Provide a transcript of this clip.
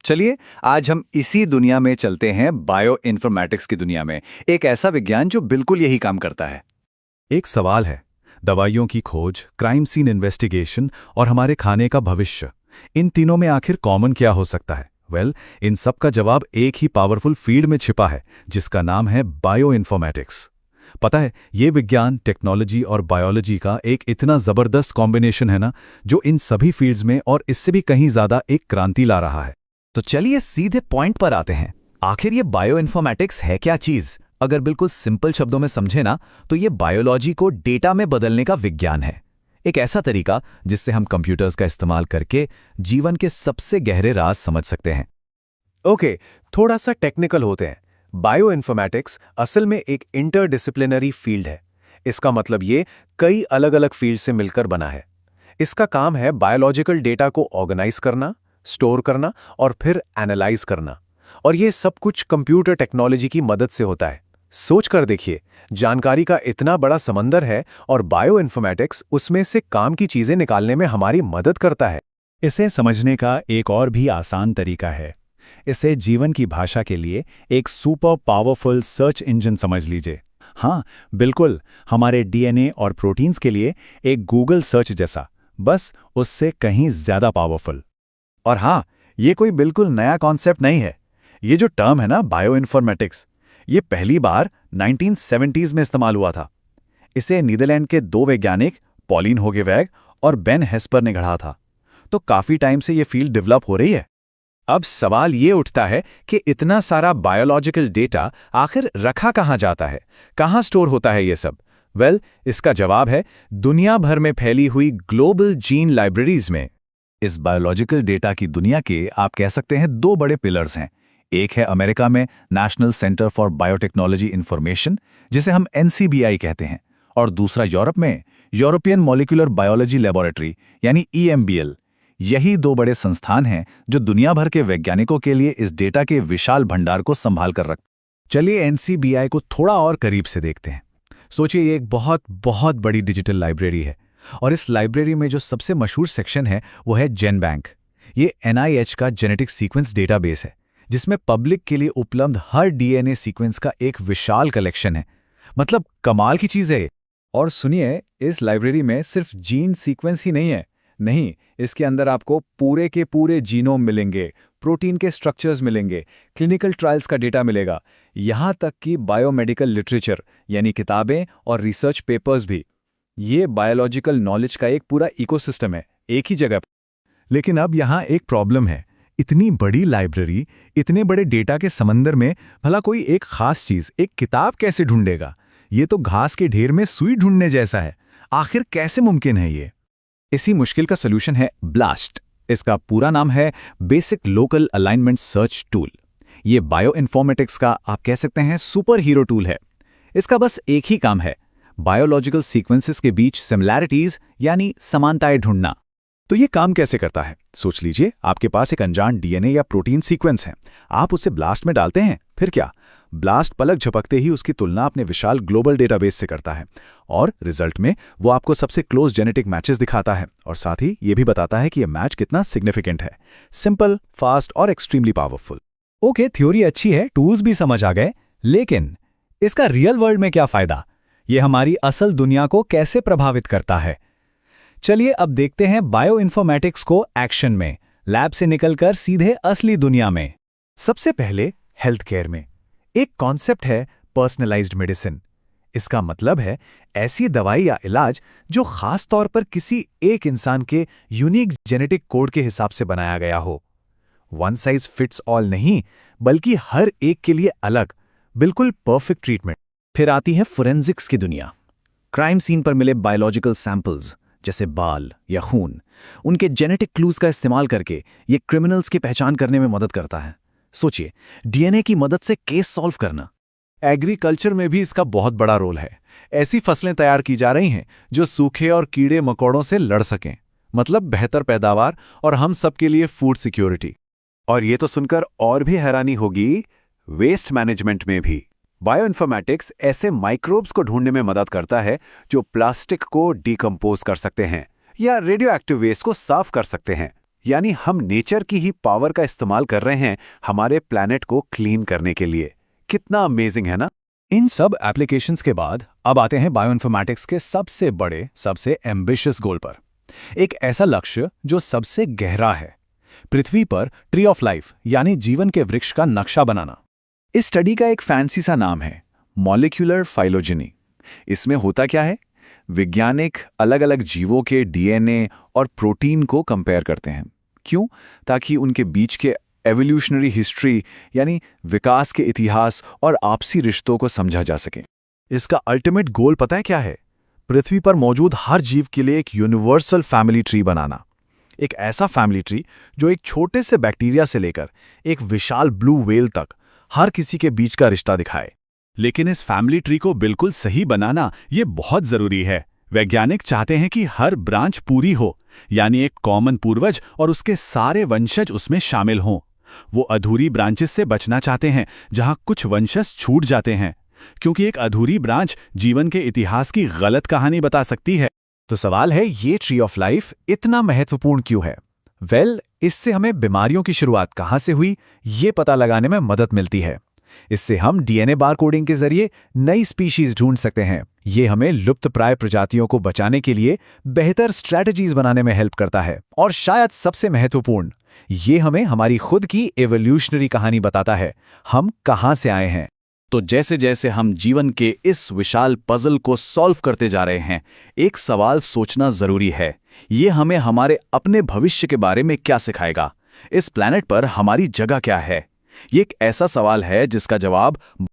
चलिए आज हम इसी दुनिया में चलते हैं, बायो इन्फॉर्मेटिक्स की दुनिया में। एक ऐसा विज्ञान जो बिल्कुल यही काम करता है। एक सवाल है, दवाइयों की खोज, क्राइम सीन इन्वेस्टिगेशन और हमारे खाने का भविष्य, इन तीनों में आखिर कॉमन क्या हो सकता है? इन सब का जवाब एक ही पावरफुल फील्ड में छिपा है, जिसका नाम है बायो इन्फॉर्मेटिक्स। पता है, ये विज्ञान, टेक्नोलॉजी और बायोलॉजी का एक इतना जबरदस्त कॉम्बिनेशन है ना, जो इन सभी फील्ड्स में और इससे भी कहीं ज्यादा एक क्रांति ला रहा है। तो चलिए सीधे पॉइंट पर आते हैं। आखिर ये बायो इन्फॉर्मेटिक्स है क्या चीज? अगर बिल्कुल सिंपल शब्दों में समझे ना, तो ये बायोलॉजी को डेटा में बदलने का विज्ञान है। एक ऐसा तरीका जिससे हम कंप्यूटर्स का इस्तेमाल करके जीवन के सबसे गहरे राज समझ सकते हैं। ओके, थोड़ा सा टेक्निकल होते हैं। बायो इन्फॉर्मेटिक्स असल में एक इंटरडिसिप्लिनरी फील्ड है। इसका मतलब ये कई अलग अलग फील्ड से मिलकर बना है। इसका काम है बायोलॉजिकल डेटा को ऑर्गेनाइज करना, स्टोर करना और फिर एनालाइज करना। और ये सब कुछ कंप्यूटर टेक्नोलॉजी की मदद से होता है। सोच कर देखिए, जानकारी का इतना बड़ा समंदर है और बायो इन्फॉर्मेटिक्स उसमें से काम की चीजें निकालने में हमारी मदद करता है। इसे समझने का एक और भी आसान तरीका है। इसे जीवन की भाषा के लिए एक सुपर पावरफुल सर्च इंजन समझ लीजिए। हाँ, बिल्कुल, हमारे डीएनए और प्रोटीन्स के लिए एक गूगल सर्च जैसा, बस उससे कहीं ज्यादा पावरफुल। और हाँ, ये कोई बिल्कुल नया कॉन्सेप्ट नहीं है। ये जो टर्म है ना, बायो इन्फॉर्मेटिक्स, ये पहली बार 1970s में इस्तेमाल हुआ था। इसे नीदरलैंड के दो वैज्ञानिक पॉलिन होगेवैग और बेन हेस्पर ने गढ़ा था। तो काफी टाइम से ये फील्ड डेवलप हो रही है। अब सवाल ये उठता है कि इतना सारा बायोलॉजिकल डेटा आखिर रखा कहाँ जाता है, कहाँ स्टोर होता है ये सब? इसका जवाब है दुनिया भर में फैली हुई ग्लोबल जीन लाइब्रेरीज में। इस बायोलॉजिकल डेटा की दुनिया के आप कह सकते हैं दो बड़े पिलर्स हैं। एक है अमेरिका में national centre for biotechnology information, जिसे हम NCBI कहते हैं, और दूसरा यूरोप में यूरोपियन मॉलिक्यूलर बायोलॉजी लेबोरेटरी यानी EMBL। यही दो बड़े संस्थान हैं जो दुनिया भर के वैज्ञानिकों के लिए इस डेटा के विशाल भंडार को संभाल कर रखते हैं। चलिए NCBI को थोड़ा और करीब से देखते हैं। सोचिए, ये एक बहुत बहुत बड़ी डिजिटल लाइब्रेरी है और इस लाइब्रेरी में जो सबसे मशहूर सेक्शन है वो है जेनबैंक। ये NIH का जेनेटिक सीक्वेंस डेटाबेस है, जिसमें पब्लिक के लिए उपलब्ध हर DNA सीक्वेंस का एक विशाल कलेक्शन है। मतलब कमाल की चीज़ है। और सुनिए, इस लाइब्रेरी में सिर्फ जीन सीक्वेंस ही नहीं है। नहीं, इसके अंदर आपको पूरे के पूरे जीनोम मिलेंगे, प्रोटीन के स्ट्रक्चर्स मिलेंगे, क्लिनिकल ट्रायल्स का डेटा मिलेगा, यहाँ तक कि बायोमेडिकल लिटरेचर यानी किताबें और रिसर्च पेपर्स भी। ये बायोलॉजिकल नॉलेज का एक पूरा इकोसिस्टम है, एक ही जगह पर। लेकिन अब यहाँ एक प्रॉब्लम है। इतनी बड़ी लाइब्रेरी, इतने बड़े डेटा के समंदर में भला कोई एक खास चीज़, एक किताब कैसे ढूंढेगा? ये तो घास के ढेर में सुई ढूंढने जैसा है। आखिर कैसे मुमकिन है ये? इसी मुश्किल का सलूशन है ब्लास्ट। इसका पूरा नाम है basic local alignment search tool. ये बायो इन्फॉर्मेटिक्स का आप कह सकते हैं सुपर हीरो टूल है। इसका बस एक ही काम है, बायोलॉजिकल सीक्वेंसेस के बीच सिमिलैरिटीज यानी समानताएं ढूंढना। तो ये काम कैसे करता है? सोच लीजिए, आपके पास एक अनजान DNA या प्रोटीन सीक्वेंस है। आप उसे ब्लास्ट में डालते हैं, फिर क्या? ब्लास्ट पलक झपकते ही उसकी तुलना अपने विशाल ग्लोबल डेटाबेस से करता है और रिजल्ट में वो आपको सबसे क्लोज जेनेटिक मैचेस दिखाता है और साथ ही ये भी बताता है कि यह मैच कितना सिग्निफिकेंट है। सिंपल, फास्ट और एक्सट्रीमली पावरफुल। ओके, थ्योरी अच्छी है, टूल्स भी समझ आ गए, लेकिन इसका रियल वर्ल्ड में क्या फायदा? ये हमारी असल दुनिया को कैसे प्रभावित करता है? चलिए अब देखते हैं बायो इन्फॉर्मेटिक्स को एक्शन में, लैब से निकलकर सीधे असली दुनिया में। सबसे पहले हेल्थ केयर में एक कॉन्सेप्ट है पर्सनलाइज्ड मेडिसिन। इसका मतलब है ऐसी दवाई या इलाज जो खास तौर पर किसी एक इंसान के यूनिक जेनेटिक कोड के हिसाब से बनाया गया हो। वन साइज फिट्स ऑल नहीं, बल्कि हर एक के लिए अलग, बिल्कुल परफेक्ट ट्रीटमेंट। फिर आती है फोरेंसिक्स की दुनिया। क्राइम सीन पर मिले बायोलॉजिकल सैंपल्स जैसे बाल या खून, उनके जेनेटिक क्लूज का इस्तेमाल करके ये क्रिमिनल्स की पहचान करने में मदद करता है। सोचिए, DNA की मदद से केस सॉल्व करना। एग्रीकल्चर में भी इसका बहुत बड़ा रोल है। ऐसी फसलें तैयार की जा रही हैं जो सूखे और कीड़े मकोड़ों से लड़ सकें, मतलब बेहतर पैदावार और हम सबके लिए फूड सिक्योरिटी। और ये तो सुनकर और भी हैरानी होगी, वेस्ट मैनेजमेंट में भी बायोइन्फॉर्मेटिक्स ऐसे माइक्रोब्स को ढूंढने में मदद करता है जो प्लास्टिक को डिकम्पोज कर सकते हैं या रेडियो एक्टिव वेस्ट को साफ कर सकते हैं। यानी हम नेचर की ही पावर का इस्तेमाल कर रहे हैं हमारे प्लैनेट को क्लीन करने के लिए। कितना अमेजिंग है ना। इन सब एप्लीकेशंस के बाद अब आते हैं बायोइन्फॉर्मेटिक्स के सबसे बड़े, सबसे एम्बिशियस गोल पर। एक ऐसा लक्ष्य जो सबसे गहरा है, पृथ्वी पर ट्री ऑफ लाइफ यानी जीवन के वृक्ष का नक्शा बनाना। इस स्टडी का एक फैंसी सा नाम है मॉलिक्यूलर फाइलोजेनी। इसमें होता क्या है, वैज्ञानिक अलग अलग जीवों के डीएनए और प्रोटीन को कंपेयर करते हैं। क्यों? ताकि उनके बीच के एवोल्यूशनरी हिस्ट्री यानी विकास के इतिहास और आपसी रिश्तों को समझा जा सके। इसका अल्टीमेट गोल पता है क्या है? पृथ्वी पर मौजूद हर जीव के लिए एक यूनिवर्सल फैमिली ट्री बनाना। एक ऐसा फैमिली ट्री जो एक छोटे से बैक्टीरिया से लेकर एक विशाल ब्लू व्हेल तक हर किसी के बीच का रिश्ता दिखाए। लेकिन इस फैमिली ट्री को बिल्कुल सही बनाना ये बहुत जरूरी है। वैज्ञानिक चाहते हैं कि हर ब्रांच पूरी हो, यानी एक कॉमन पूर्वज और उसके सारे वंशज उसमें शामिल हों। वो अधूरी ब्रांचेस से बचना चाहते हैं जहां कुछ वंशज छूट जाते हैं, क्योंकि एक अधूरी ब्रांच जीवन के इतिहास की गलत कहानी बता सकती है। तो सवाल है, ये ट्री ऑफ लाइफ इतना महत्वपूर्ण क्यों है? इससे हमें बीमारियों की शुरुआत कहां से हुई, ये पता लगाने में मदद मिलती है। इससे हम डीएनए बारकोडिंग के जरिए नई स्पीशीज ढूंढ सकते हैं। ये हमें लुप्तप्राय प्रजातियों को बचाने के लिए बेहतर स्ट्रैटेजीज बनाने में हेल्प करता है। और शायद सबसे महत्वपूर्ण, ये हमें हमारी खुद की एवोल्यूशनरी कहानी बताता है, हम कहां से आए हैं। तो जैसे जैसे हम जीवन के इस विशाल पजल को सॉल्व करते जा रहे हैं, एक सवाल सोचना जरूरी है, ये हमें हमारे अपने भविष्य के बारे में क्या सिखाएगा? इस प्लैनेट पर हमारी जगह क्या है? ये एक ऐसा सवाल है जिसका जवाब